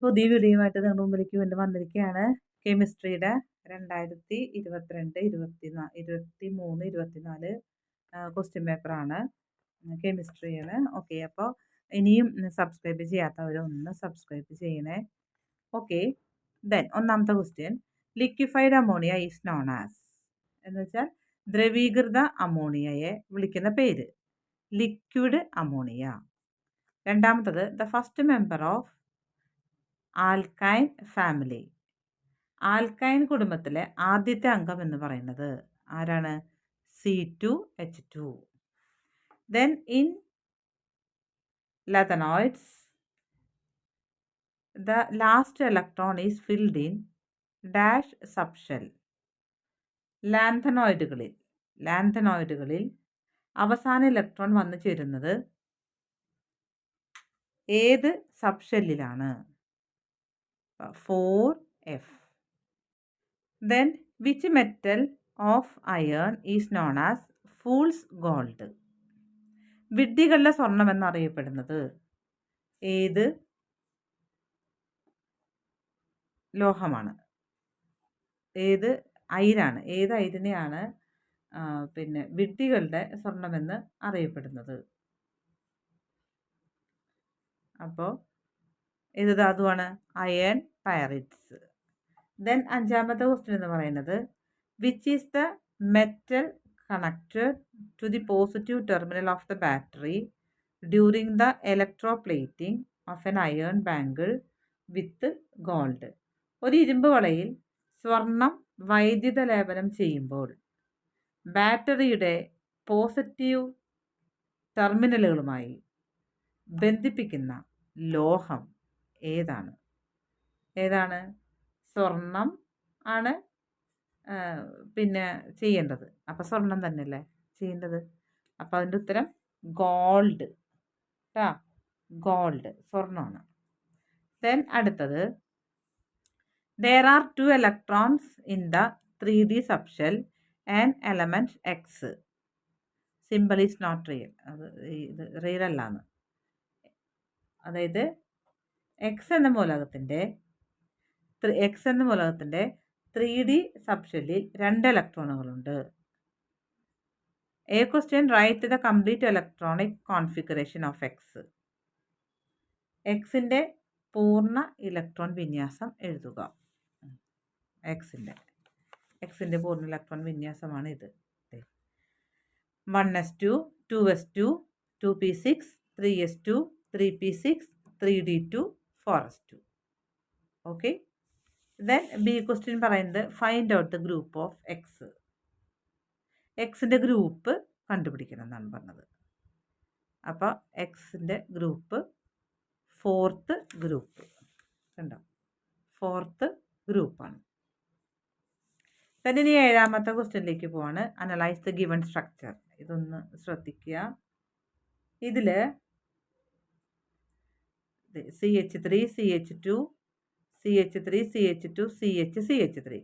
പുതിയ വീഡിയോയുമായിട്ട് നിങ്ങളുടെ മുമ്പിലേക്ക് വീണ്ടും വന്നിരിക്കുകയാണ്. കെമിസ്ട്രിയുടെ 2022, 23, 24 ക്വസ്റ്റ്യൻ പേപ്പറാണ് കെമിസ്ട്രിയാണ്. ഓക്കെ, അപ്പോൾ ഇനിയും സബ്സ്ക്രൈബ് ചെയ്യാത്തവരൊന്ന് സബ്സ്ക്രൈബ് ചെയ്യണേ. ഓക്കെ, ദെൻ ഒന്നാമത്തെ question, liquefied ammonia is known as എന്ന് വെച്ചാൽ ദ്രവീകൃത അമോണിയയെ വിളിക്കുന്ന പേര് ലിക്വിഡ് അമോണിയ. രണ്ടാമത്തത്, the first member of alkyne family. Alkyne കുടുംബത്തിലെ ആദ്യത്തെ അംഗം എന്ന് പറയുന്നത് ആരാണ്? C2H2. Then in lanthanoids the last electron is filled in dash subshell. ലാന്തനോയിഡുകളിൽ അവസാന ഇലക്ട്രോൺ വന്നു ചേരുന്നത് ഏത് സബ്ഷെല്ലിലാണ്? 4F. Then which metal of iron is known as fool's gold? വിഡ്ഢികളുടെ സ്വർണം എന്നറിയപ്പെടുന്നത് ഏത് ലോഹമാണ്? ഏത് അയിരാണ്? ഏത് അയിരിനെയാണ് വിഡ്ഢികളുടെ സ്വർണമെന്ന് അറിയപ്പെടുന്നത്? അപ്പോൾ ഏത് ധാതുവാണ്? Iron pyrites. ദെൻ അഞ്ചാമത്തെ ക്വസ്റ്റ്യൻ എന്ന് പറയുന്നത്, which is the metal connected to the positive terminal of the battery during the electroplating of an iron bangle with gold. ഒരു ഇരുമ്പ് വളയിൽ സ്വർണം വൈദ്യുത ലേപനം ചെയ്യുമ്പോൾ ബാറ്ററിയുടെ പോസിറ്റീവ് ടെർമിനലുകളുമായി ബന്ധിപ്പിക്കുന്ന ലോഹം ഏതാണ്? സ്വർണം ആണ് ചെയ്യേണ്ടത്. അപ്പം സ്വർണം തന്നെയല്ലേ ചെയ്യേണ്ടത്? അപ്പം അതിൻ്റെ ഉത്തരം ഗോൾഡ് കേട്ടോ. ഗോൾഡ് സ്വർണ്ണമാണ്. ദെൻ അടുത്തത്, there are 2 electrons in the 3D subshell and element X. Symbol is not real. ഇത് റിയൽ അല്ലാന്ന്. അതായത് എക്സ് എന്ന മൂലകത്തിൻ്റെ 3D സബ്ഷെല്ലിൽ 2 ഇലക്ട്രോണുകളുണ്ട്. A question, write the complete electronic configuration of X. എക്സിൻ്റെ പൂർണ്ണ ഇലക്ട്രോൺ വിന്യാസം എഴുതുക. എക്സിൻ്റെ പൂർണ്ണ ഇലക്ട്രോൺ വിന്യാസമാണ് ഇത്. 1s2, 2s2, 2p6, 3s2, 3p6, 3d2, 4s2. Okay. Then B question പറയുന്നത്, find out the group of X. എക്സിൻ്റെ ഗ്രൂപ്പ് കണ്ടുപിടിക്കണം എന്നാണ് പറഞ്ഞത്. അപ്പോൾ എക്സിൻ്റെ ഗ്രൂപ്പ് 4th ഗ്രൂപ്പ് കണ്ടോ, 4th ഗ്രൂപ്പാണ്. തന്നെ ഇനി ഏഴാമത്തെ ക്വസ്റ്റ്യനിലേക്ക് പോവാണ്. Analyse the given structure. ഇതൊന്ന് ശ്രദ്ധിക്കുക. ഇതിൽ CH3, CH2, CH3, CH2, CH3.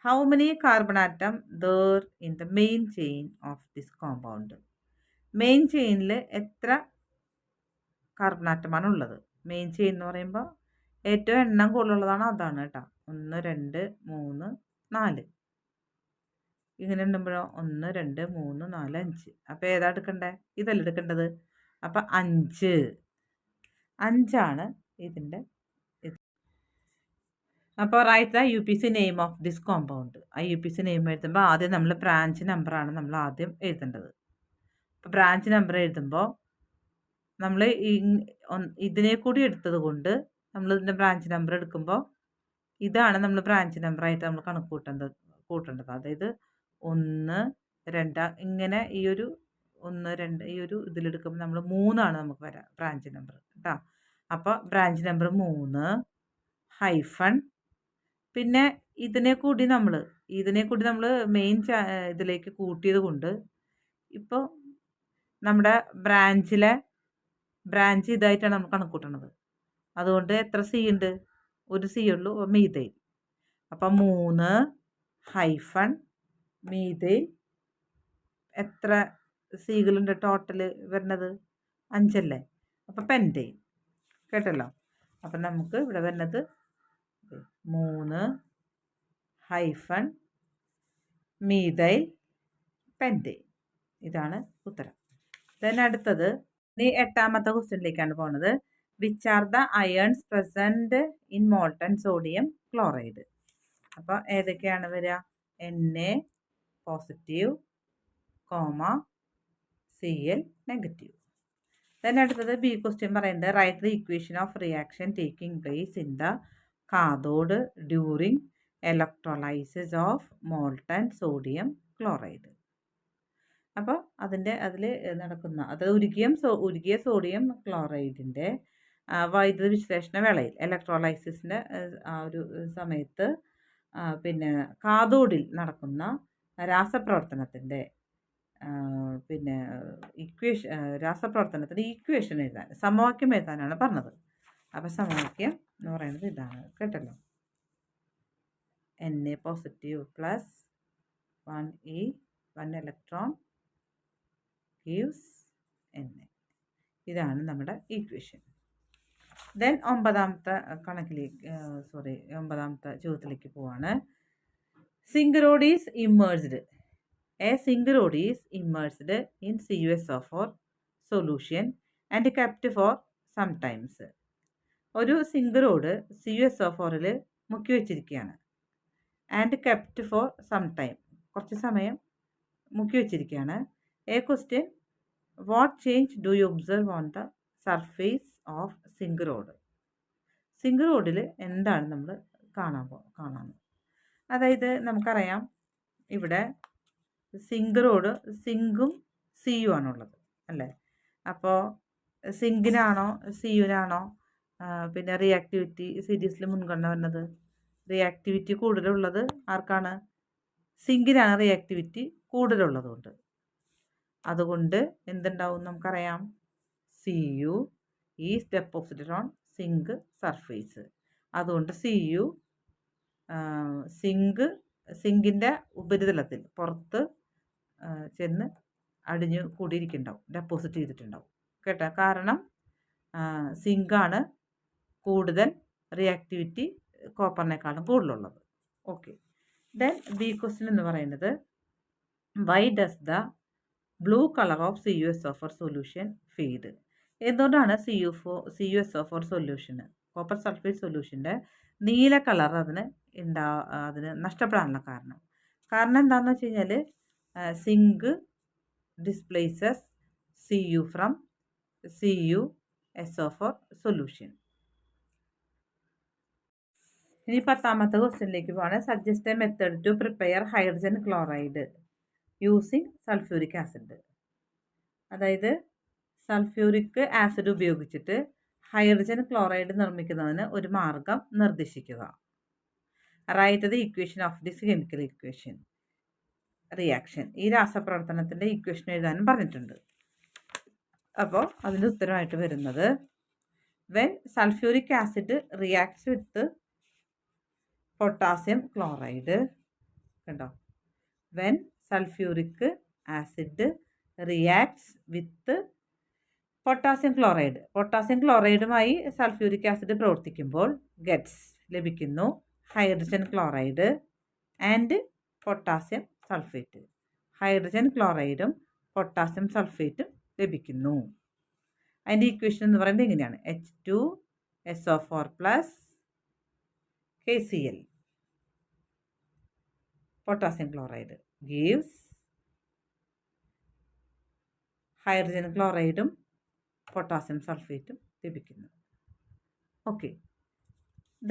How many carbon atom there in the main chain of this compound? Main ചെയിനിൽ എത്ര കാർബൺ ആറ്റമാണ് ഉള്ളത്? മെയിൻ ചെയിൻ എന്ന് പറയുമ്പോൾ ഏറ്റവും എണ്ണം കൂടുതലുള്ളതാണ് അതാണ് കേട്ടോ. 1, 2, 3, 4 ഇങ്ങനെ ഉണ്ടുമ്പോഴോ 1, 2, 3, 4, 5. അപ്പോൾ ഏതാ എടുക്കണ്ടേ? ഇതല്ല എടുക്കേണ്ടത്. അപ്പം 5 ഇതിൻ്റെ ഇത്. അപ്പോൾ write the UPC name of this compound. ആ UPC നെയിം എഴുതുമ്പോൾ ആദ്യം നമ്മൾ ബ്രാഞ്ച് നമ്പറാണ് നമ്മൾ ആദ്യം എഴുതേണ്ടത്. അപ്പോൾ ബ്രാഞ്ച് നമ്പർ എഴുതുമ്പോൾ നമ്മൾ ഇതിനെ കൂടി എടുത്തത് കൊണ്ട് നമ്മൾ ഇതിൻ്റെ ബ്രാഞ്ച് നമ്പർ എടുക്കുമ്പോൾ ഇതാണ് നമ്മൾ ബ്രാഞ്ച് നമ്പറായിട്ട് നമ്മൾ കണക്ക് കൂട്ടേണ്ടത്. അതായത് 1, 2 ഇങ്ങനെ ഈ ഒരു 1, 2 ഈ ഒരു ഇതിലെടുക്കുമ്പോൾ നമ്മൾ 3 നമുക്ക് വരാം ബ്രാഞ്ച് നമ്പർ കേട്ടോ. അപ്പോൾ ബ്രാഞ്ച് നമ്പർ 3 ഹൈഫൺ പിന്നെ ഇതിനെ കൂടി നമ്മൾ മെയിൻ ഇതിലേക്ക് കൂട്ടിയത് കൊണ്ട് ഇപ്പോൾ നമ്മുടെ ബ്രാഞ്ച് ഇതായിട്ടാണ് നമ്മൾ കണക്ക് കൂട്ടണത്. അതുകൊണ്ട് എത്ര സി ഉണ്ട്? ഒരു സി ഉള്ളൂ, മീഥൈൽ. അപ്പം 3 ഹൈഫൺ മീഥൈൽ. എത്ര സികളുണ്ട് ടോട്ടൽ വരുന്നത്? 5 അല്ലേ? അപ്പം പെൻറ്റൈൻ കേട്ടല്ലോ. അപ്പം നമുക്ക് ഇവിടെ വരുന്നത് 3 മീഥൈൽ പെൻറ്റെയ്ൻ. ഇതാണ് ഉത്തരം. ദെൻ അടുത്തത് ഇനി 8ാമത്തെ ക്വസ്റ്റ്യനിലേക്കാണ് പോകുന്നത്. Which are the irons present in molten sodium chloride? അപ്പോൾ ഏതൊക്കെയാണ് വരിക? Na positive, Cl negative. Then അടുത്തത് ബി ക്വസ്റ്റ്യൻ പറയുന്നത് write the equation of reaction taking place in the cathode during electrolysis of molten sodium chloride. അപ്പോൾ അതിൽ നടക്കുന്ന ഉരുകിയ sodium ക്ലോറൈഡിൻ്റെ വൈദ്യുത വിശ്ലേഷണ വേളയിൽ ഇലക്ട്രോലൈസിസിൻ്റെ ആ ഒരു സമയത്ത് പിന്നെ കാഥോഡിൽ നടക്കുന്ന രാസപ്രവർത്തനത്തിൻ്റെ രാസപ്രവർത്തനത്തിൻ്റെ ഇക്വേഷൻ എഴുതാൻ, സമവാക്യം എഴുതാനാണ് പറഞ്ഞത്. അപ്പോൾ സമവാക്യം എന്ന് പറയുന്നത് ഇതാണ് കേട്ടല്ലോ. Na positive plus 1 electron gives Na. ഇതാണ് നമ്മുടെ ഇക്വേഷൻ. ദെൻ 9ാമത്തെ ചോദ്യത്തിലേക്ക് പോവാണ്. Zinc rod is immersed. A sink rod is immersed in CuSO4 solution and kept for some times. ഒരു സിങ്ക് റോഡ് CuSO4ൽ മുക്കി വെച്ചിരിക്കുകയാണ്. And kept for some time, കുറച്ച് സമയം മുക്കി വെച്ചിരിക്കുകയാണ്. A question, what change do you observe on the surface of zinc rod? Zinc റോഡിൽ എന്താണ് നമ്മൾ കാണാൻ? അതായത് നമുക്കറിയാം ഇവിടെ സിങ്കും സിയു ആണുള്ളത് അല്ലേ. അപ്പോൾ സിങ്കിനാണോ സിയുനാണോ പിന്നെ റിയാക്ടിവിറ്റി സീരീസിൽ മുൻഗണന വരുന്നത്? റിയാക്ടിവിറ്റി കൂടുതലുള്ളത് ആർക്കാണ്? സിങ്കിനാണ് റിയാക്ടിവിറ്റി കൂടുതലുള്ളതുകൊണ്ട്. അതുകൊണ്ട് എന്തുണ്ടാവും നമുക്കറിയാം, Cu is deposited on zinc surface. അതുകൊണ്ട് Cu സിങ്കിൻ്റെ ഉപരിതലത്തിൽ പുറത്ത് ചെന്ന് അടിഞ്ഞു കൂടിയിരിക്കുന്നുണ്ടാവും, ഡെപ്പോസിറ്റ് ചെയ്തിട്ടുണ്ടാവും കേട്ടോ. കാരണം സിങ്കാണ് കൂടുതൽ റിയാക്ടിവിറ്റി കോപ്പറിനേക്കാളും കൂടുതലുള്ളത്. ഓക്കെ. ദെൻ ബി ക്വസ്റ്റ്യൻ എന്ന് പറയുന്നത് why does the blue colour of CuSO4 solution fade? എന്തുകൊണ്ടാണ് CuSO4 സൊല്യൂഷന്, കോപ്പർ സൾഫേറ്റ് സൊല്യൂഷൻ്റെ നീല കളർ അതിന് നഷ്ടപ്പെടാനുള്ള കാരണം എന്താണെന്ന് വെച്ച് കഴിഞ്ഞാൽ zinc displaces Cu from CuSO4 solution. ഇനി 10ാമത്തെ ക്വസ്റ്റ്യനിലേക്ക് പോവാണ്. Suggest a method to prepare hydrogen chloride using sulphuric acid. അതായത് സൾഫ്യൂരിക് ആസിഡ് ഉപയോഗിച്ചിട്ട് ഹൈഡ്രജൻ ക്ലോറൈഡ് നിർമ്മിക്കുന്നതിന് ഒരു മാർഗം നിർദ്ദേശിക്കുക. Write the equation of this chemical equation reaction. ഈ രാസപ്രവർത്തനത്തിൻ്റെ ഇക്വേഷൻ എഴുതാനും പറഞ്ഞിട്ടുണ്ട്. അപ്പോൾ അതിൻ്റെ ഉത്തരമായിട്ട് വരുന്നത് when sulphuric acid reacts with potassium chloride. കണ്ടോ, when sulphuric acid reacts with potassium ക്ലോറൈഡുമായി സൾഫ്യൂരിക് ആസിഡ് പ്രവർത്തിക്കുമ്പോൾ ഗെറ്റ്സ് ലഭിക്കുന്നു hydrogen chloride and potassium sulphate. Hydrogen ക്ലോറൈഡും പൊട്ടാസ്യം സൾഫേറ്റും ലഭിക്കുന്നു. അതിൻ്റെ ഇക്വേഷൻ എന്ന് പറയുന്നത് ഇങ്ങനെയാണ്: H2SO4 plus KCl potassium chloride gives hydrogen ക്ലോറൈഡും പൊട്ടാസ്യം സൾഫേറ്റും ലഭിക്കുന്നു. ഓക്കെ.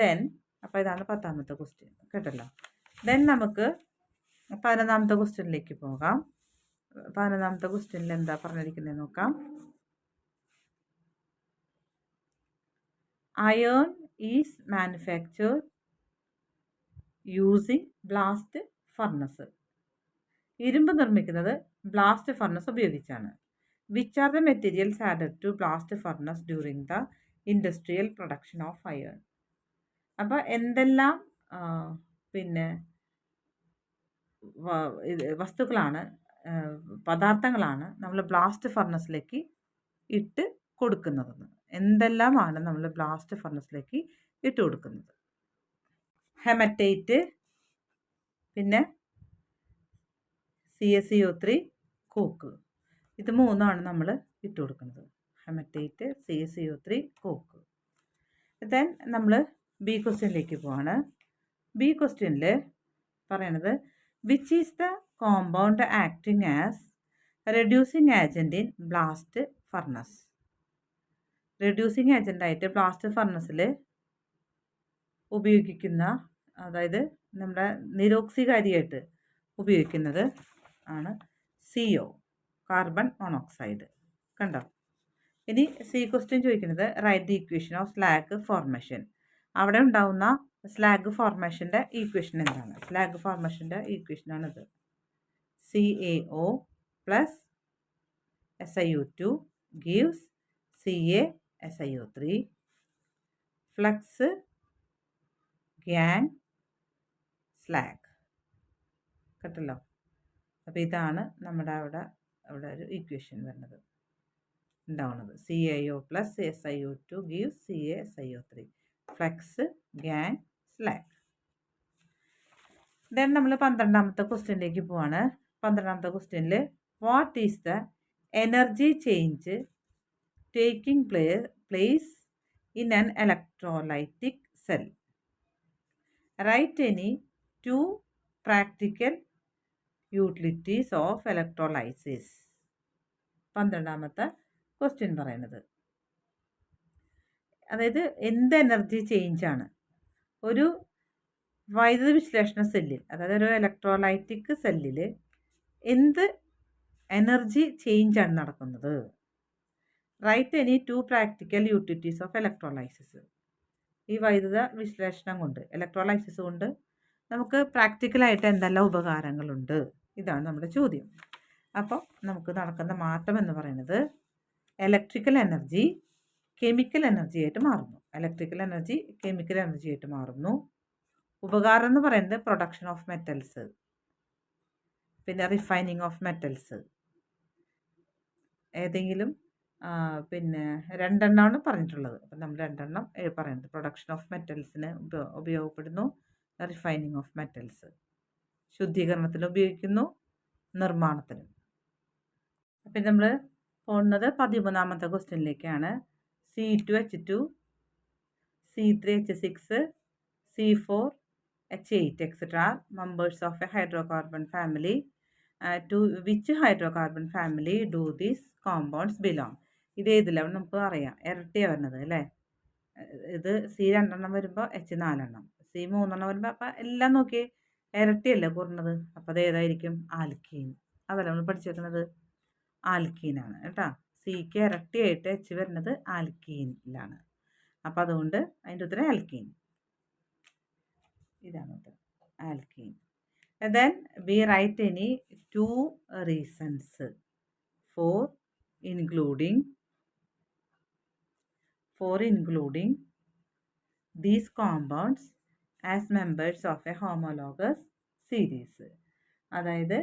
ദെൻ അപ്പോൾ ഇതാണ് 10ാമത്തെ ക്വസ്റ്റ്യൻ കേട്ടല്ലോ. ദെൻ നമുക്ക് 11ാമത്തെ ക്വസ്റ്റ്യനിലേക്ക് പോകാം. 11ാമത്തെ ക്വസ്റ്റ്യനിൽ എന്താ പറഞ്ഞിരിക്കുന്നത് നോക്കാം. Iron is manufactured using blast furnace. ഇരുമ്പ് നിർമ്മിക്കുന്നത് ബ്ലാസ്റ്റ് ഫർണസ് ഉപയോഗിച്ചാണ്. Which are the materials added to blast furnace during the industrial production of iron? അപ്പോൾ എന്തെല്ലാം പിന്നെ വസ്തുക്കളാണ്, പദാർത്ഥങ്ങളാണ് നമ്മൾ ബ്ലാസ്റ്റ് ഫർണസിലേക്ക് ഇട്ട് കൊടുക്കുന്നതെന്ന്. എന്തെല്ലാമാണ് നമ്മൾ ബ്ലാസ്റ്റ് ഫർണസിലേക്ക് ഇട്ട് കൊടുക്കുന്നത്? ഹെമറ്റൈറ്റ്, പിന്നെ CaCO3, കോക്ക്. ഇത് മൂന്നാണ് നമ്മൾ ഇട്ട് കൊടുക്കുന്നത്. Hematite, CaCO3, coke. ദെൻ നമ്മൾ ബി ക്വസ്റ്റ്യനിലേക്ക് പോവാണ്. ബി ക്വസ്റ്റ്യനിൽ പറയണത് which is the compound acting as reducing agent in blast furnace. Reducing ഏജൻ്റായിട്ട് ബ്ലാസ്റ്റ് ഫർണസിൽ ഉപയോഗിക്കുന്ന, അതായത് നമ്മുടെ നിരോക്സികാരിയായിട്ട് ഉപയോഗിക്കുന്നത് ആണ് CO, കാർബൺ മോണോക്സൈഡ്. കണ്ടോ? ഇനി സി ക്വസ്റ്റ്യൻ ചോദിക്കുന്നത് write the equation of slag formation. അവിടെ ഉണ്ടാവുന്ന സ്ലാഗ് ഫോർമേഷൻ്റെ ഈക്വേഷൻ എന്താണ്? സ്ലാഗ് ഫോർമേഷൻ്റെ ഈക്വേഷനാണിത്. CaO plus SiO2 gives CaSiO3 flux gangue slag. കേട്ടല്ലോ? അപ്പോൾ ഇതാണ് നമ്മുടെ അവിടെ ഒരു ഇക്വേഷൻ വരുന്നത് ഉണ്ടാവുന്നത്. CaO plus SiO2 gives CaSiO3 flux gangue slag. Then നമ്മൾ 12ാമത്തെ ക്വസ്റ്റ്യനിലേക്ക് പോവാണ്. 12ാമത്തെ ക്വസ്റ്റ്യനിൽ what is the energy change taking place in an electrolytic cell. Write any 2 practical utilities of electrolysis. 12ാമത്തെ ക്വസ്റ്റ്യൻ പറയുന്നത്, അതായത് എന്ത് എനർജി ചേഞ്ചാണ് ഒരു വൈദ്യുത വിശ്ലേഷണ സെല്ലിൽ, അതായത് ഒരു ഇലക്ട്രോലൈറ്റിക് സെല്ലിൽ എന്ത് എനർജി ചേഞ്ചാണ് നടക്കുന്നത്? Write any 2 practical utilities of electrolysis. ഈ വൈദ്യുത വിശ്ലേഷണം കൊണ്ട്, ഇലക്ട്രോലൈസിസ് കൊണ്ട് നമുക്ക് പ്രാക്ടിക്കലായിട്ട് എന്തെല്ലാം ഉപകാരങ്ങളുണ്ട്? ഇതാണ് നമ്മുടെ ചോദ്യം. അപ്പോൾ നമുക്ക് നടക്കുന്ന മാറ്റം എന്ന് പറയുന്നത് ഇലക്ട്രിക്കൽ എനർജി കെമിക്കൽ എനർജി ആയിട്ട് മാറുന്നു. ഇലക്ട്രിക്കൽ എനർജി കെമിക്കൽ എനർജി ആയിട്ട് മാറുന്നു. ഉപകാരം എന്ന് പറയുന്നത് പ്രൊഡക്ഷൻ ഓഫ് മെറ്റൽസ്, പിന്നെ റിഫൈനിങ് ഓഫ് മെറ്റൽസ്. ഏതെങ്കിലും പിന്നെ 2 എണ്ണമാണ് പറഞ്ഞിട്ടുള്ളത്. അപ്പം നമ്മൾ 2 എണ്ണം പറയുന്നത് പ്രൊഡക്ഷൻ ഓഫ് മെറ്റൽസിന് ഉപയോഗപ്പെടുന്നു, റിഫൈനിങ് ഓഫ് മെറ്റൽസ് ശുദ്ധീകരണത്തിന് ഉപയോഗിക്കുന്നു, നിർമ്മാണത്തിനും. അപ്പം നമ്മൾ പോകുന്നത് 13ാമത്തെ ക്വസ്റ്റ്യനിലേക്കാണ്. C2H2, C3H6, C4H8 etc. members of a hydrocarbon family. To which hydrocarbon family do these compounds belong? ഇത് ഏതിലാണ് നമുക്ക് അറിയാം, ഇരട്ടിയാണ് വരുന്നത് അല്ലേ. ഇത് C2 വരുമ്പോൾ H4, C3 വരുമ്പോൾ അപ്പം എല്ലാം നോക്കിയേ ഇരട്ടിയല്ലേ കുറഞ്ഞത്. അപ്പോൾ അത് ഏതായിരിക്കും? ആൽക്കീൻ. അതല്ല നമ്മൾ പഠിച്ചേക്കുന്നത്, ആൽക്കീനാണ് കേട്ടോ. സിക്ക് ഇരട്ടിയായിട്ട് H വരുന്നത് ആൽക്കീനിലാണ്. അപ്പോൾ അതുകൊണ്ട് അതിൻ്റെ ഉത്തരം ആൽക്കീൻ. ഇതാണ് ഉത്തരം, alkene. Then we write any 2 reasons for including these compounds as members of a homologous series. അതായത്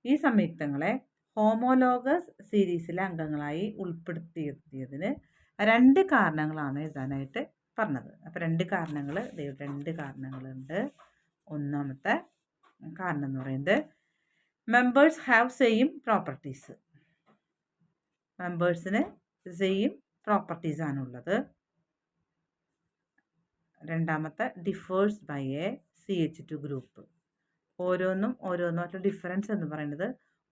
ഈ സംയുക്തങ്ങളെ ഹോമോലോഗസ് സീരീസിലെ അംഗങ്ങളായി ഉൾപ്പെടുത്തിയതിന് 2 കാരണങ്ങളാണ് എഴുതാനായിട്ട് പറഞ്ഞത്. അപ്പോൾ 2 കാരണങ്ങളുണ്ട്. ഒന്നാമത്തെ കാരണം എന്ന് പറയുന്നത് മെമ്പേഴ്സ് ഹാവ് സെയിം പ്രോപ്പർട്ടീസ്. മെമ്പേഴ്സിന് സെയിം പ്രോപ്പർട്ടീസ് ആണുള്ളത്. രണ്ടാമത്തെ differs by a CH2 group. ഓരോന്നുമായിട്ട് ഡിഫറൻസ് എന്ന് പറയുന്നത്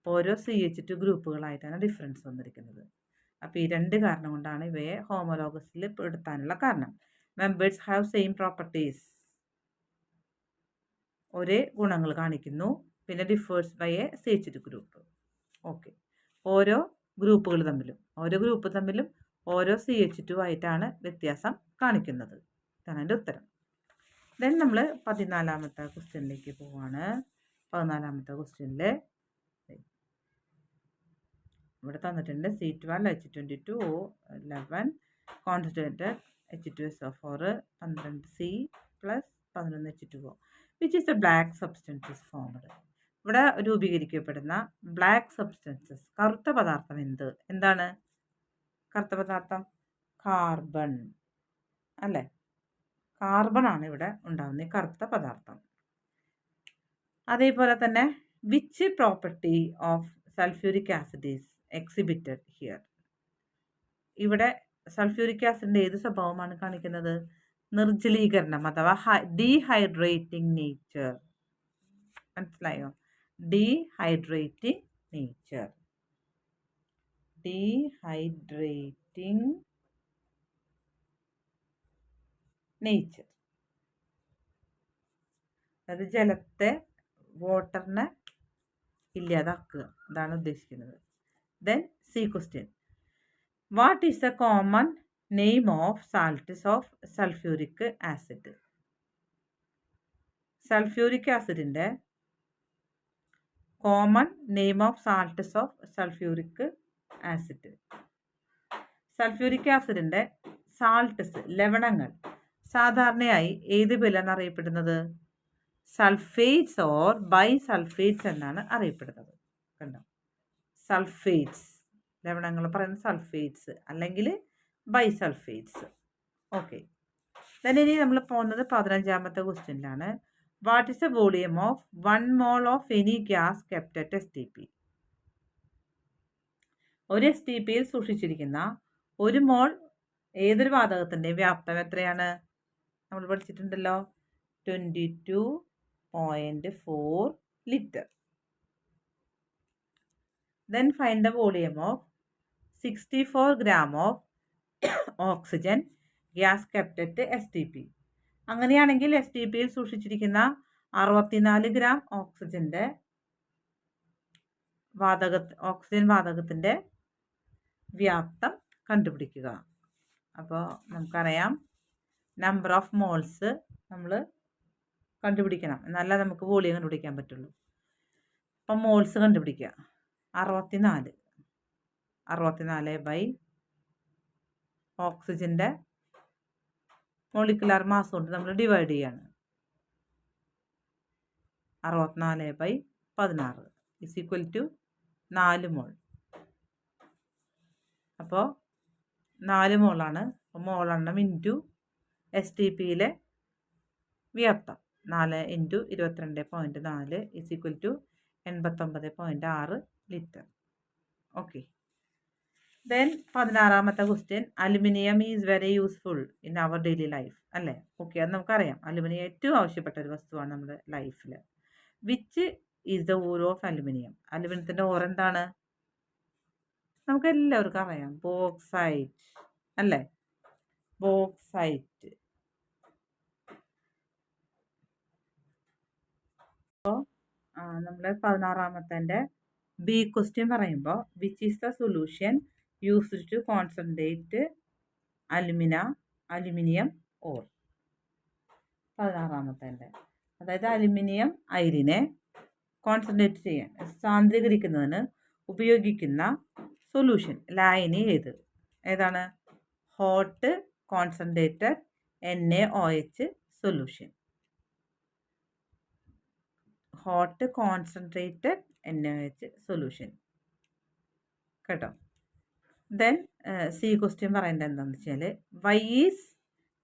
ഓരോ CH2 ഗ്രൂപ്പുകളായിട്ടാണ് ഡിഫറൻസ് വന്നിരിക്കുന്നത്. അപ്പോൾ ഈ 2 കാരണം കൊണ്ടാണ് ഇവയെ ഹോമോലോഗസിൽ പെടുത്താനുള്ള കാരണം. മെമ്പേഴ്സ് ഹാവ് സെയിം പ്രോപ്പർട്ടീസ്, ഒരേ ഗുണങ്ങൾ കാണിക്കുന്നു. പിന്നെ differs by a CH2 group. Okay, ഓരോ ഗ്രൂപ്പ് തമ്മിലും ഓരോ CH2 ആയിട്ടാണ് വ്യത്യാസം കാണിക്കുന്നത്. ഇതാണ് എൻ്റെ ഉത്തരം. ദെൻ നമ്മൾ 14ാമത്തെ ക്വസ്റ്റ്യനിലേക്ക് പോവാണ്. 14ാമത്തെ ക്വസ്റ്റ്യനിൽ ഇവിടെ തന്നിട്ടുണ്ട് C12H22O11 concentrated H2SO4 12C plus 11H2O. Which is A black substances formed. ഇവിടെ രൂപീകരിക്കപ്പെടുന്ന ബ്ലാക്ക് സബ്സ്റ്റൻസസ്, കറുത്ത പദാർത്ഥം എന്താണ്? കറുത്ത പദാർത്ഥം? കാർബൺ അല്ലേ? കാർബൺ ആണ് ഇവിടെ ഉണ്ടാകുന്ന ഈ കറുത്ത പദാർത്ഥം. അതേപോലെ തന്നെ which property of sulphuric acid is exhibited here? ഇവിടെ സൾഫ്യൂരിക് ആസിഡിന്റെ ഏത് സ്വഭാവമാണ് കാണിക്കുന്നത്? നിർജ്ജലീകരണം അഥവാ ഡീഹൈഡ്രേറ്റിംഗ് നേച്ചർ. മനസ്സിലായോ? Dehydrating nature. Dehydrating nature. അത് ജലത്തെ, വാട്ടറിനെ ഇല്ലാതാക്കുക, അതാണ് ഉദ്ദേശിക്കുന്നത്. Then C question. What is the common name of salts of sulphuric acid? Sulphuric ആസിഡിന്റെ common name of salts of sulphuric acid. Sulphuric ആസിഡിന്റെ സാൾട്ട്സ്, ലവണങ്ങൾ, സാധാരണയായി ഏത് പേരിലാണ് അറിയപ്പെടുന്നത്? സൾഫേറ്റ്സ് ഓർ ബൈസൾഫേറ്റ്സ് എന്നാണ് അറിയപ്പെടുന്നത്. കണ്ടോ? സൾഫേറ്റ്സ്, ലവണങ്ങൾ പറയുന്നത് സൾഫേറ്റ്സ് അല്ലെങ്കിൽ ബൈസൾഫേറ്റ്സ്. ഓക്കെ. ഇനി നമ്മൾ പോകുന്നത് 15ാമത്തെ ക്വസ്റ്റ്യനിലാണ്. What is the volume of 1 mole of any gas kept at STP? ഒരു STPയിൽ സൂക്ഷിച്ചിരിക്കുന്ന 1 mole ഏതൊരു വാതകത്തിൻ്റെ വ്യാപ്തം എത്രയാണ്? നമ്മൾ പഠിച്ചിട്ടുണ്ടല്ലോ, 22.4 litre. Then find the volume of 64 gram of oxygen gas kept at STP. അങ്ങനെയാണെങ്കിൽ STPയിൽ സൂക്ഷിച്ചിരിക്കുന്ന 64 ഗ്രാം ഓക്സിജൻ വാതകത്തിൻ്റെ വ്യാപ്തം കണ്ടുപിടിക്കുക. അപ്പോൾ നമുക്കറിയാം, നമ്പർ ഓഫ് മോൾസ് നമ്മൾ കണ്ടുപിടിക്കണം, എന്നാലേ നമുക്ക് വോളിയം കണ്ടുപിടിക്കാൻ പറ്റുള്ളൂ. അപ്പം മോൾസ് കണ്ടുപിടിക്കുക. 64 ബൈ ഓക്സിജൻ്റെ മോളിക്കുലാർ മാസ് കൊണ്ട് നമ്മൾ ഡിവൈഡ് ചെയ്യാണ്. 64/16 ഇസ് ഈക്വൽ ടു 4 മോൾ. അപ്പോൾ 4 മോളാണ്. മോളെണ്ണം ഇൻറ്റു STPയിലെ വ്യാപ്തം. 4 × 22.4 is equal to 89.6 litre. Okay. Then 16ാമത്തെ question. Aluminium is very useful in our daily life അല്ലേ? ഓക്കെ, അത് നമുക്കറിയാം. അലുമിനിയം ഏറ്റവും ആവശ്യപ്പെട്ട ഒരു വസ്തുവാണ് നമ്മുടെ ലൈഫിൽ. Which is the ore of aluminium? അലുമിനിയത്തിൻ്റെ ഓർ എന്താണ്? നമുക്ക് എല്ലാവർക്കും അറിയാം, ബോക്സൈറ്റ് അല്ലേ? ബോക്സൈറ്റ്. അപ്പോൾ നമ്മൾ 16ാമത്തെ ബി ക്വസ്റ്റ്യൻ പറയുമ്പോൾ which is the solution used to concentrate aluminium ore? 16ാമത്തെ, അതായത് അലുമിനിയം അയിരിനെ കോൺസെൻട്രേറ്റ് ചെയ്യാൻ, സാന്ദ്രീകരിക്കുന്നതിന് ഉപയോഗിക്കുന്ന സൊല്യൂഷൻ, ലായനി ഏതാണ്? Hot concentrated NaOH solution. Hot concentrated NaOH solution. കേട്ടോ? ദെൻ സി ക്വസ്റ്റ്യൻ പറയേണ്ടത് എന്താണെന്ന് വെച്ചാൽ, why is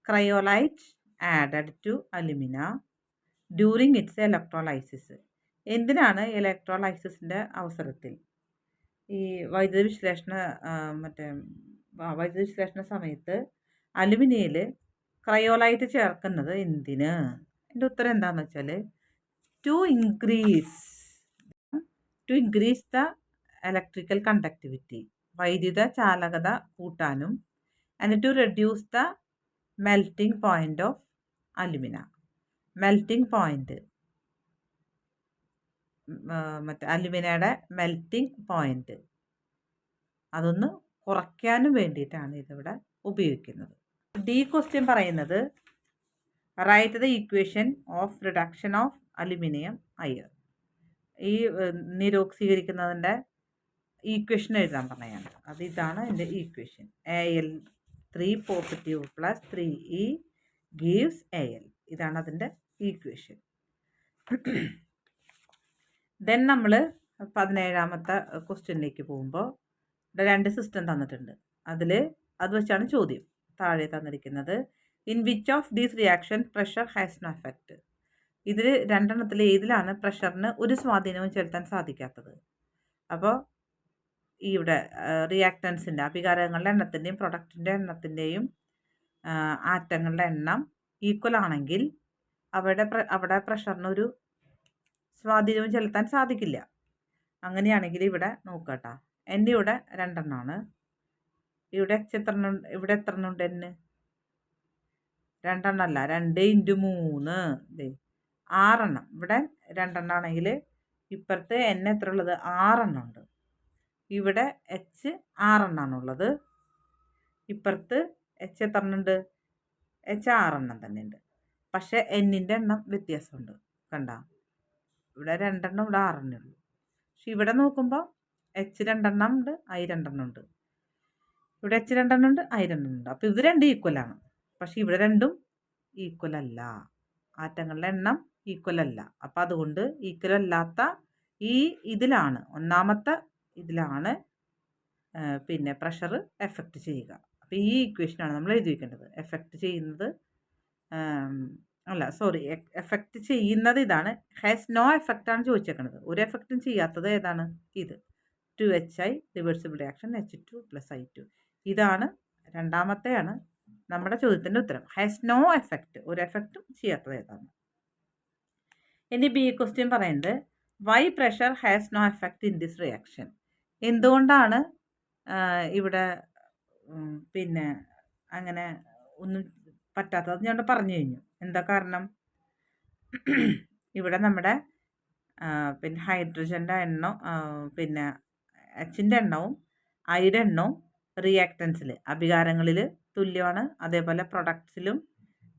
cryolite added to alumina during its electrolysis? എന്തിനാണ് ഇലക്ട്രോലൈസിസിൻ്റെ അവസരത്തിൽ ഈ വൈദ്യുത വിശ്ലേഷണ സമയത്ത് അലുമിനിയയിൽ ക്രയോലൈറ്റ് ചേർക്കുന്നത് എന്തിന്? എൻ്റെ ഉത്തരം എന്താണെന്ന് വെച്ചാൽ, to increase the electrical conductivity, വൈദ്യുത ചാലകത കൂട്ടാനും, and to reduce the melting point of alumina. Melting point, അലുമിനയുടെ മെൽറ്റിംഗ് പോയിന്റ്, അതൊന്ന് കുറയ്ക്കാനും വേണ്ടിയിട്ടാണ് ഇതിവിടെ ഉപയോഗിക്കുന്നത്. ഡി ക്വസ്റ്റ്യൻ പറയുന്നത്, write the equation of reduction of aluminium ore. ഈ നിരോക്സീകരിക്കുന്നതിൻ്റെ ഈക്വേഷൻ എഴുതാൻ പറയാണ്. അത് ഇതാണ് എൻ്റെ equation. Al3 positive plus 3E gives Al. ഇതാണ് അതിൻ്റെ ഈക്വേഷൻ. ദെൻ നമ്മൾ 17ാമത്തെ ക്വസ്റ്റ്യനിലേക്ക് പോകുമ്പോൾ ഇവിടെ 2 സിസ്റ്റം തന്നിട്ടുണ്ട്. അത് വെച്ചാണ് ചോദ്യം താഴെ തന്നിരിക്കുന്നത്. In which of these reaction pressure has no effect. ഇതിൽ രണ്ടെണ്ണത്തിൽ ഏതിലാണ് പ്രഷറിന് ഒരു സ്വാധീനവും ചെലുത്താൻ സാധിക്കാത്തത്? അപ്പോൾ ഇവിടെ റിയാക്ടൻസിൻ്റെ അഭികാരകങ്ങളുടെ എണ്ണത്തിൻ്റെയും പ്രൊഡക്റ്റിൻ്റെ എണ്ണത്തിൻ്റെയും ആറ്റങ്ങളുടെ എണ്ണം ഈക്വൽ ആണെങ്കിൽ അവിടെ പ്രഷറിനൊരു സ്വാധീനവും ചെലുത്താൻ സാധിക്കില്ല. അങ്ങനെയാണെങ്കിൽ ഇവിടെ നോക്കട്ടോ, എൻ്റെ ഇവിടെ 2 എണ്ണമാണ്. ഇവിടെ ഇവിടെ എത്ര എണ്ണമുണ്ട്? എന്ന് 2 എണ്ണമല്ല, 2 × 3 6 എണ്ണം. ഇവിടെ 2 എണ്ണം ആണെങ്കിൽ ഇപ്പുറത്ത് എണ്ണ എത്ര ഉള്ളത്? 6 എണ്ണം ഉണ്ട്. ഇവിടെ എച്ച് 6 എണ്ണമാണുള്ളത്. ഇപ്പുറത്ത് എച്ച് എത്ര എണ്ണം ഉണ്ട്? എച്ച് 6 എണ്ണം തന്നെ ഉണ്ട്. പക്ഷേ എന്നിൻ്റെ എണ്ണം വ്യത്യാസമുണ്ട്. കണ്ട, ഇവിടെ 2 എണ്ണം, ഇവിടെ 6 എണ്ണേ ഉള്ളൂ. പക്ഷെ ഇവിടെ നോക്കുമ്പോൾ എച്ച് 2 എണ്ണം ഉണ്ട്, ഐ 2 എണ്ണം ഉണ്ട്. ഇവിടെ എച്ച് 2 എണ്ണം ഉണ്ട്, ഐ 2 എണ്ണം ഉണ്ട്. അപ്പോൾ ഇത് രണ്ടും ഈക്വലാണ്. പക്ഷെ ഇവിടെ രണ്ടും ഈക്വൽ അല്ല, ആറ്റങ്ങളുടെ എണ്ണം ഈക്വൽ അല്ല. അപ്പം അതുകൊണ്ട് ഈക്വൽ അല്ലാത്ത ഇതിലാണ്, ഒന്നാമത്തെ ഇതിലാണ് പിന്നെ പ്രഷർ എഫക്റ്റ് ചെയ്യുക. അപ്പോൾ ഈ ഇക്വേഷനാണ് നമ്മൾ എഴുതി വയ്ക്കേണ്ടത്. എഫക്റ്റ് ചെയ്യുന്നത് എഫക്റ്റ് ചെയ്യുന്നത് ഇതാണ്. ഹാസ് നോ എഫക്റ്റ് ആണ് ചോദിച്ചേക്കുന്നത്. ഒരു എഫക്റ്റും ചെയ്യാത്തത് ഏതാണ്? ഇത് 2HI reversible reaction H2 + I2. ഇതാണ് രണ്ടാമത്തെയാണ് നമ്മുടെ ചോദ്യത്തിൻ്റെ ഉത്തരം. ഹാസ് നോ എഫക്റ്റ്, ഒരു എഫക്റ്റും ചെയ്യാത്തത് ഏതാണ്? ഇനി ബി ക്വസ്റ്റ്യൻ പറയുന്നത് why pressure has no effect in this reaction. എന്തുകൊണ്ടാണ് ഇവിടെ പിന്നെ അങ്ങനെ ഒന്നും പറ്റാത്തത് ഞാൻ പറഞ്ഞു കഴിഞ്ഞു. എന്താ കാരണം? ഇവിടെ നമ്മുടെ പിന്നെ ഹൈഡ്രജൻ്റെ എണ്ണം പിന്നെ എച്ചിൻ്റെ എണ്ണവും ഐയുടെ എണ്ണവും റിയാക്ടൻസിൽ അഭികാരങ്ങളിൽ തുല്യമാണ്. അതേപോലെ പ്രൊഡക്ട്സിലും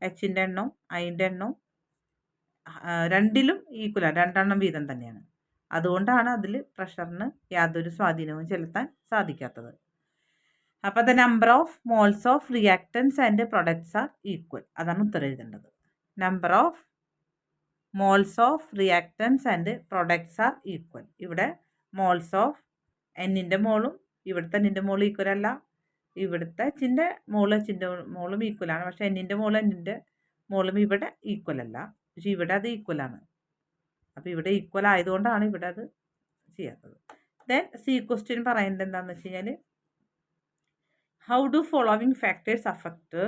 എച്ചിൻ്റെ എണ്ണവും ഐൻ്റെ എണ്ണവും രണ്ടിലും ഈക്വലാണ്, 2 എണ്ണം വീതം തന്നെയാണ്. അതുകൊണ്ടാണ് അതിൽ പ്രഷറിന് യാതൊരു സ്വാധീനവും ചെലുത്താൻ സാധിക്കാത്തത്. അപ്പോൾ the number of moles of reactants and products are equal. അതാണ് ഉത്തരം എഴുതേണ്ടത്. Number of moles of reactants and products are equal. ഇവിടെ മോൾസ് ഓഫ് എന്നിൻ്റെ മോളും ഇവിടുത്തെ എന്നിൻ്റെ മോളും ഈക്വൽ അല്ല. ഇവിടുത്തെ എച്ചിൻ്റെ മോളും ഈക്വലാണ്. പക്ഷേ എന്നിൻ്റെ മോളും ഇവിടെ ഈക്വൽ അല്ല. പക്ഷെ ഇവിടെ അത് ഈക്വലാണ്. അപ്പോൾ ഇവിടെ ഈക്വൽ ആയതുകൊണ്ടാണ് ഇവിടെ അത് ചെയ്യാത്തത്. ദെൻ സി ക്വസ്റ്റ്യൻ പറയുന്നത് എന്താണെന്ന് വെച്ച് കഴിഞ്ഞാൽ how do following factors affect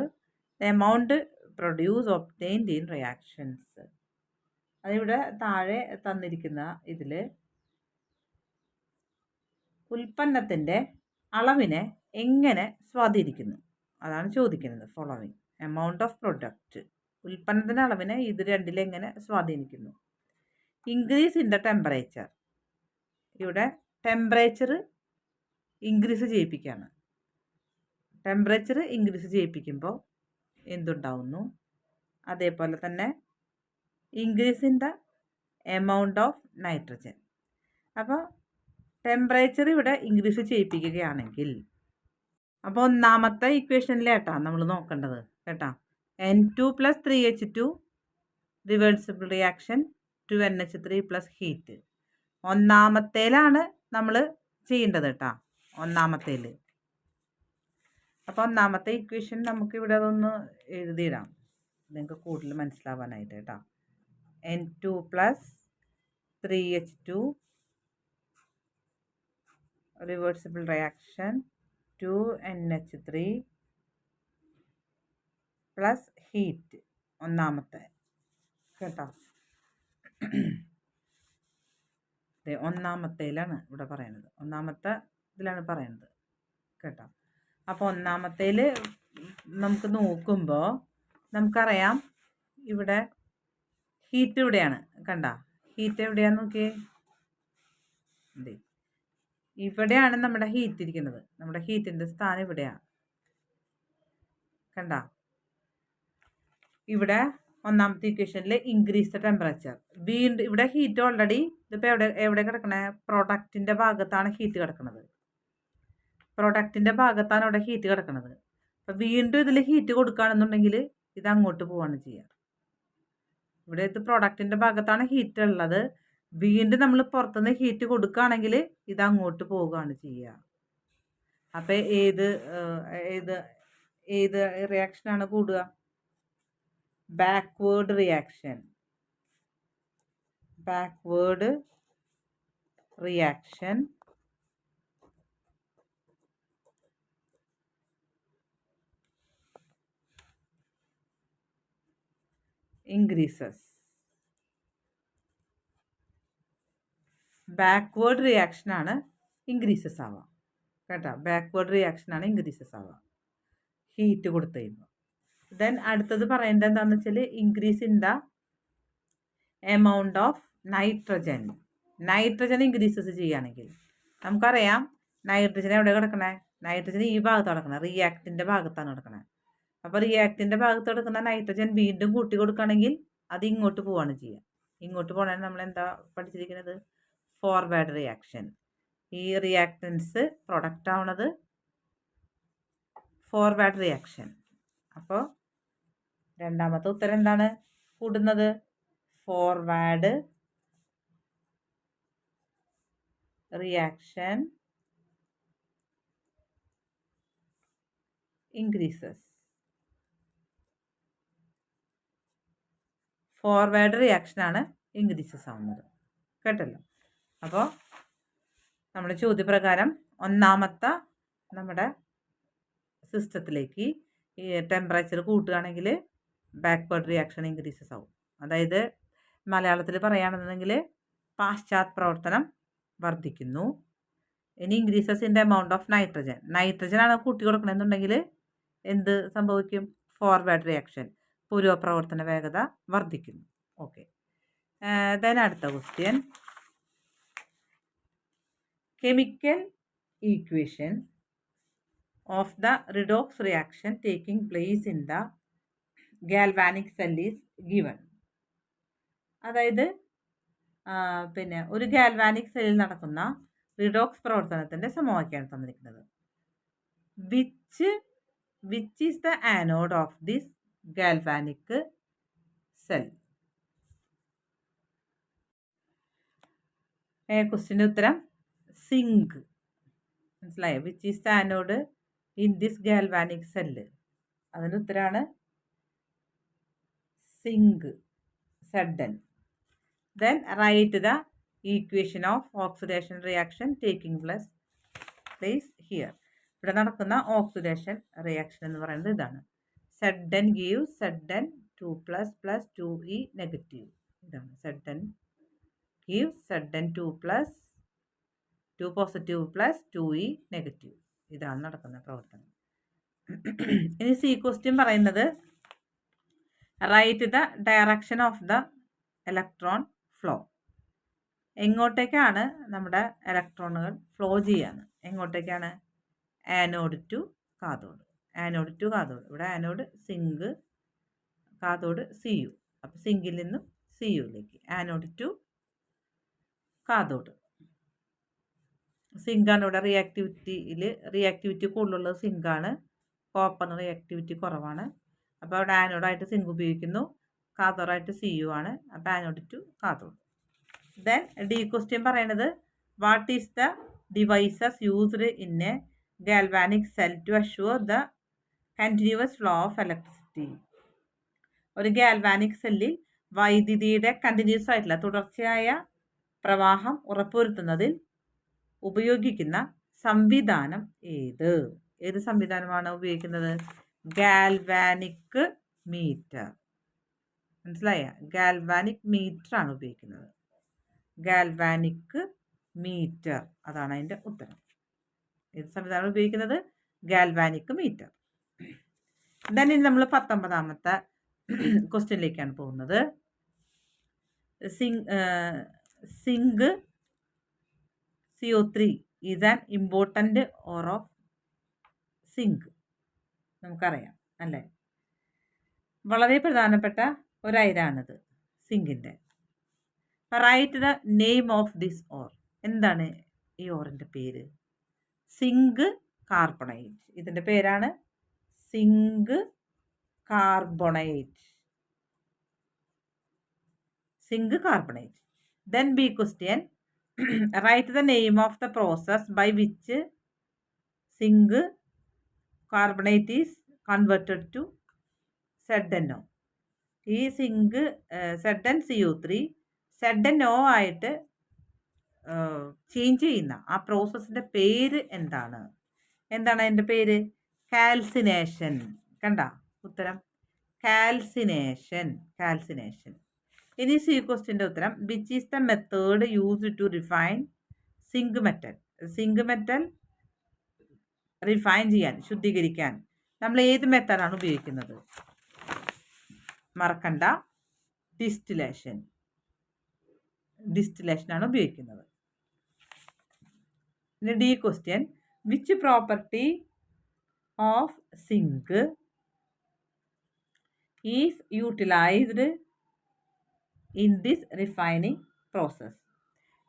the amount produce obtained in reactions. അതിവിടെ താഴെ തന്നിരിക്കുന്ന ഇതിൽ ഉൽപ്പന്നത്തിൻ്റെ അളവിനെ എങ്ങനെ സ്വാധീനിക്കുന്നു അതാണ് ചോദിക്കുന്നത്. ഫോളോവിങ് എമൗണ്ട് ഓഫ് പ്രൊഡക്റ്റ്, ഉൽപ്പന്നത്തിൻ്റെ അളവിനെ ഇത് രണ്ടിലെങ്ങനെ സ്വാധീനിക്കുന്നു? Increase in the temperature. ഇവിടെ ടെമ്പറേച്ചർ ഇൻക്രീസ് ചെയ്യിപ്പിക്കുകയാണ്. ടെമ്പറേച്ചർ ഇൻക്രീസ് ചെയ്യിപ്പിക്കുമ്പോൾ എന്തുണ്ടാവുന്നു? അതേപോലെ തന്നെ increase in the amount of nitrogen. അപ്പോൾ ടെമ്പറേച്ചർ ഇവിടെ ഇൻക്രീസ് ചെയ്യിപ്പിക്കുകയാണെങ്കിൽ, അപ്പോൾ ഒന്നാമത്തെ ഇക്വേഷനിലേട്ടാ നമ്മൾ നോക്കേണ്ടത് കേട്ടോ. N2 + 3H2 reversible reaction 2NH3 + heat. ഒന്നാമത്തേലാണ് നമ്മൾ ചെയ്യേണ്ടത് കേട്ടോ, ഒന്നാമത്തേൽ. അപ്പോൾ ഒന്നാമത്തെ ഇക്വേഷൻ നമുക്ക് ഇവിടെ അതൊന്ന് എഴുതിയിടാം നിങ്ങൾക്ക് കൂടുതൽ മനസ്സിലാവാനായിട്ട് കേട്ടോ. N2 + 3H2 reversible reaction 2NH3 + heat. ഒന്നാമത്തെ കേട്ടോ, ഒന്നാമത്തേലാണ് ഇവിടെ പറയുന്നത്. ഒന്നാമത്തെ ഇതിലാണ് പറയുന്നത് കേട്ടോ. അപ്പോൾ ഒന്നാമത്തേൽ നമുക്ക് നോക്കുമ്പോൾ നമുക്കറിയാം ഇവിടെ ഹീറ്റ് ഇവിടെയാണ്. കണ്ട, ഹീറ്റ് എവിടെയാന്ന് നോക്കിയേ. ഇവിടെയാണ് നമ്മുടെ ഹീറ്റ് ഇരിക്കുന്നത്. നമ്മുടെ ഹീറ്റിൻ്റെ സ്ഥാനം ഇവിടെയാണ്. കണ്ട, ഇവിടെ ഒന്നാമത്തെ ഇക്വേഷനിൽ ഇൻക്രീസ് ദ ടെമ്പറേച്ചർ. വീണ്ടും ഇവിടെ ഹീറ്റ് ഓൾറെഡി ഇതിപ്പോൾ എവിടെ കിടക്കണേ? പ്രൊഡക്റ്റിൻ്റെ ഭാഗത്താണ് ഹീറ്റ് കിടക്കുന്നത്. പ്രൊഡക്റ്റിൻ്റെ ഭാഗത്താണ് ഇവിടെ ഹീറ്റ് കിടക്കുന്നത്. അപ്പോൾ വീണ്ടും ഇതിൽ ഹീറ്റ് കൊടുക്കുകയാണെന്നുണ്ടെങ്കിൽ ഇത് അങ്ങോട്ട് പോവാണ് ചെയ്യുക. ഇവിടെ ഇത് പ്രൊഡക്റ്റിൻ്റെ ഭാഗത്താണ് ഹീറ്റ് ഉള്ളത്. വീണ്ടും നമ്മൾ പുറത്തുനിന്ന് ഹീറ്റ് കൊടുക്കുകയാണെങ്കിൽ ഇത് അങ്ങോട്ട് പോവുകയാണ് ചെയ്യുക. അപ്പം ഏത് ഏത് ഏത് റിയാക്ഷനാണ് കൂടുക? Backward reaction. Backward reaction increases. Backward റിയാക്ഷനാണ് ഇൻക്രീസസ് ആവുക കേട്ടോ. ബാക്ക്വേർഡ് റിയാക്ഷനാണ് ഇൻക്രീസസ് ആവുക ഹീറ്റ് കൊടുത്തു കഴിയുമ്പോൾ. ദെൻ അടുത്തത് പറയേണ്ടത് എന്താണെന്ന് വെച്ചാൽ increase in the amount of nitrogen. Nitrogen increases ചെയ്യുകയാണെങ്കിൽ നമുക്കറിയാം നൈട്രജൻ എവിടെ കിടക്കണേ? നൈട്രജൻ ഈ ഭാഗത്താണ് കിടക്കണേ, റിയാക്റ്റിൻ്റെ ഭാഗത്താണ് കിടക്കണേ. അപ്പോൾ റിയാക്റ്റിൻ്റെ ഭാഗത്ത് കിടക്കുന്ന നൈട്രജൻ വീണ്ടും കൂട്ടി കൊടുക്കുകയാണെങ്കിൽ അത് ഇങ്ങോട്ട് പോവാണ് ചെയ്യുക. ഇങ്ങോട്ട് പോകണമെങ്കിൽ നമ്മൾ എന്താ പഠിച്ചിരിക്കുന്നത്? Forward reaction. ഈ റിയാക്റ്റൻസ് പ്രൊഡക്റ്റ് ആവണത് ഫോർവേഡ് റിയാക്ഷൻ. അപ്പോൾ രണ്ടാമത്തെ ഉത്തരം എന്താണ് കൂടുന്നത്? Forward reaction increases. ഫോർവേഡ് റിയാക്ഷനാണ് ഇൻക്രീസസ് ആവുന്നത് കേട്ടല്ലോ. അപ്പോൾ നമ്മുടെ ചോദ്യപ്രകാരം ഒന്നാമത്തെ നമ്മുടെ സിസ്റ്റത്തിലേക്ക് ഈ ടെമ്പറേച്ചർ കൂട്ടുകയാണെങ്കിൽ ബാക്ക്വേർഡ് റിയാക്ഷൻ ഇൻക്രീസസ് ആവും. അതായത് മലയാളത്തിൽ പറയുകയാണെന്നുണ്ടെങ്കിൽ പാശ്ചാത്യ പ്രവർത്തനം വർദ്ധിക്കുന്നു. ഇനി increases in the amount of nitrogen. Nitrogen ആണ് കൂട്ടി കൊടുക്കണമെന്നുണ്ടെങ്കിൽ എന്ത് സംഭവിക്കും? ഫോർവേഡ് റിയാക്ഷൻ, പൂർവ്വപ്രവർത്തന വേഗത വർദ്ധിക്കുന്നു. ഓക്കെ. ദെൻ അടുത്ത question. Chemical equation of the redox reaction taking place in the galvanic cell is given. അതായത് പിന്നെ ഒരു ഗാൽവാനിക് സെല്ലിൽ നടക്കുന്ന റിഡോക്സ് പ്രവർത്തനത്തിൻ്റെ സമവാക്യമാണ് തന്നിരിക്കുന്നത്. Which is the anode of this galvanic cell? ക്വസ്റ്റ്യൻ്റെ ഉത്തരം സിങ്ക്. മനസ്സിലായോ? Which is the anode in this galvanic cell? അതിൻ്റെ ഉത്തരമാണ് zinc, Zn. Then write the equation of oxidation reaction taking place here. ഇവിടെ നടക്കുന്ന ഓക്സിഡേഷൻ റിയാക്ഷൻ എന്ന് പറയുന്നത് ഇതാണ്. Zn gives Zn 2 plus 2e negative. ഇതാണ് Zn gives Zn 2 plus 2 positive plus 2e negative. ഇതാണ് നടക്കുന്ന പ്രവർത്തനം. ഇനി സി ക്വസ്റ്റ്യൻ പറയുന്നത് write the direction of the electron flow. എങ്ങോട്ടേക്കാണ് നമ്മുടെ ഇലക്ട്രോണുകൾ ഫ്ലോ ചെയ്യാന്ന്? എങ്ങോട്ടേക്കാണ്? Anode to cathode. Anode to cathode. ഇവിടെ anode zinc, cathode C U. അപ്പോൾ സിങ്കിൽ നിന്നും സി യുയിലേക്ക്. Anode to cathode. സിങ്കാണ് ഇവിടെ റിയാക്ടിവിറ്റി കൂടുതലുള്ളത് സിങ്കാണ്. കോപ്പറിന് റിയാക്ടിവിറ്റി കുറവാണ്. അപ്പോൾ അവിടെ ആനോഡായിട്ട് സിങ്ക് ഉപയോഗിക്കുന്നു, കാഥോഡായിട്ട് സി യു ആണ്. അപ്പോൾ anode to cathode. Then D question പറയുന്നത് what is the devices used in a galvanic cell to assure the continuous flow of electricity. ഒരു ഗാൽവാനിക് സെല്ലിൽ വൈദ്യുതിയുടെ കണ്ടിന്യൂസ് ആയിട്ടുള്ള തുടർച്ചയായ പ്രവാഹം ഉറപ്പുവരുത്തുന്നതിൽ ഉപയോഗിക്കുന്ന സംവിധാനം ഏത് സംവിധാനമാണ് ഉപയോഗിക്കുന്നത്? Galvanic meter. മനസ്സിലായ? ഗാൽവാനിക് മീറ്റർ ആണ് ഉപയോഗിക്കുന്നത്. ഗാൽവാനിക് മീറ്റർ, അതാണ് അതിൻ്റെ ഉത്തരം. ഏത് സംവിധാനം ഉപയോഗിക്കുന്നത്? Galvanic metre. then ഇനി നമ്മൾ 19ാമത്തെ ക്വസ്റ്റ്യനിലേക്കാണ് പോകുന്നത്. Zinc CO3 is an important ore of zinc. നമുക്കറിയാം അല്ലേ? വളരെ പ്രധാനപ്പെട്ട ഒരൈരാണിത് സിങ്കിൻ്റെ. Write the name of this ore. എന്താണ് ഈ ഓറിൻ്റെ പേര്? Zinc carbonate. ഇതിൻ്റെ പേരാണ് zinc carbonate. Zinc carbonate. Then B question. Write the name of the process by which zinc carbonate is converted to ZnO. ഈ സിങ്ക് ZnCO3 ZnO ആയിട്ട് change ചെയ്യുന്ന ആ പ്രോസസ്സിൻ്റെ പേര് എന്താണ്? എന്താണ് അതിൻ്റെ പേര്? കാൽസിനേഷൻ. കണ്ട ഉത്തരം കാൽസിനേഷൻ. ഇനി സി ക്വസ്റ്റ്യൻ്റെ ഉത്തരം which is the method used to refine zinc metal? Zinc metal refine ചെയ്യാൻ, ശുദ്ധീകരിക്കാൻ നമ്മൾ ഏത് മെത്തേഡാണ് ഉപയോഗിക്കുന്നത്? മറക്കണ്ട, ഡിസ്റ്റിലേഷനാണ് ഉപയോഗിക്കുന്നത്. ഇനി D question which property of zinc is utilised in this refining process?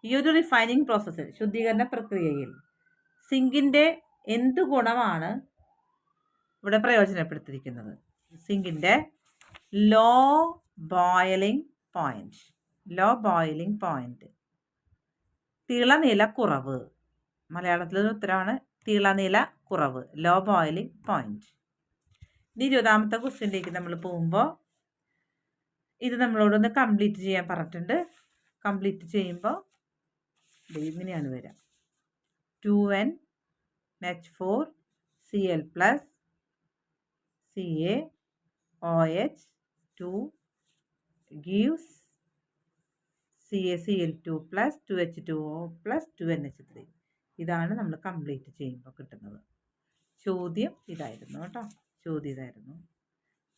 ഈ ഒരു റിഫൈനിങ് പ്രോസസ്സിൽ, ശുദ്ധീകരണ പ്രക്രിയയിൽ സിങ്കിൻ്റെ എന്ത് ഗുണമാണ് ഇവിടെ പ്രയോജനപ്പെടുത്തിയിരിക്കുന്നത്? സിങ്കിൻ്റെ ലോ ബോയിലിംഗ് പോയിന്റ്, തിളനില കുറവ്. മലയാളത്തിലൊരു ഉത്തരമാണ് തിളനില കുറവ്, ലോ ബോയിലിംഗ് പോയിന്റ്. ഇനി 20ാമത്തെ ക്വസ്റ്റ്യനിലേക്ക് നമ്മൾ പോകുമ്പോൾ ഇത് നമ്മളോടൊന്ന് കംപ്ലീറ്റ് ചെയ്യാൻ പറഞ്ഞിട്ടുണ്ട്. കംപ്ലീറ്റ് ചെയ്യുമ്പോൾ ഇങ്ങനെയാണ് വരിക: 2NH4Cl+ CaOH2 gives CaCl2 + 2H2O + 2NH3. ഇതാണ് നമ്മൾ കംപ്ലീറ്റ് ചെയ്യുമ്പോൾ കിട്ടുന്നത്. ചോദ്യം ഇതായിരുന്നു കേട്ടോ.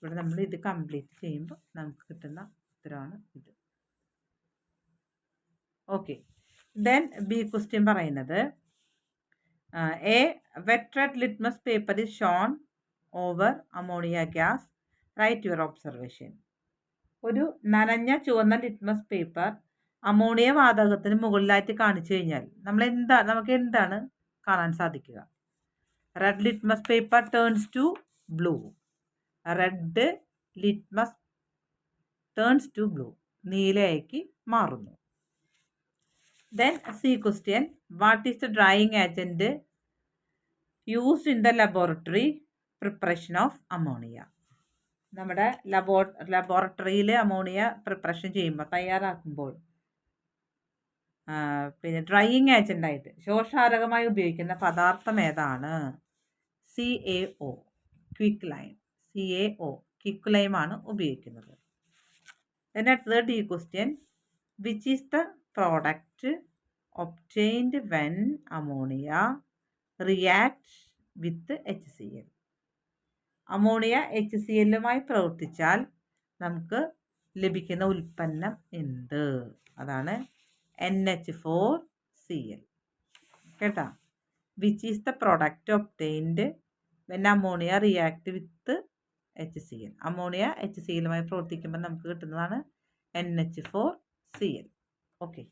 ഇവിടെ നമ്മൾ ഇത് കംപ്ലീറ്റ് ചെയ്യുമ്പോൾ നമുക്ക് കിട്ടുന്ന ഉത്തരമാണ് ഇത്. ഓക്കെ. ദെൻ ബി ക്വസ്റ്റ്യൻ പറയുന്നത് a wet red litmus paper is shown over ammonia gas, write your observation. ഒരു നനഞ്ഞ ചുവന്ന ലിറ്റ്മസ് പേപ്പർ അമോണിയ വാതകത്തിന് മുകളിലായിട്ട് കാണിച്ചു കഴിഞ്ഞാൽ നമുക്ക് എന്താണ് കാണാൻ സാധിക്കുക? Red litmus paper turns to blue. Red litmus turns to blue, നീലയ്ക്ക് മാറുന്നു. Then C question what is the drying agent used in the laboratory preparation of ammonia? നമ്മുടെ ലബോറട്ടറിയിൽ അമോണിയ പ്രിപ്പറേഷൻ ചെയ്യുമ്പോൾ, തയ്യാറാക്കുമ്പോൾ പിന്നെ ഡ്രൈയിങ് ഏജൻ്റായിട്ട് ശോഷാരകമായി ഉപയോഗിക്കുന്ന പദാർത്ഥം ഏതാണ്? CaO, quick lime. CaO, quick lime ആണ് ഉപയോഗിക്കുന്നത്. Then അടുത്തത് D question which is the product obtained when ammonia react with HCl? Ammonia HCl-മായി പ്രവർത്തിച്ചാൽ നമുക്ക് ലഭിക്കുന്ന ഉൽപ്പന്നം എന്ത്? അതാണ് NH4Cl. കേട്ടാ? Which is the product obtained when ammonia react with HCl? Ammonia HCl-മായി പ്രവർത്തിക്കുമ്പോൾ നമുക്ക് കിട്ടുന്നതാണ് NH4Cl. ഓക്കെ.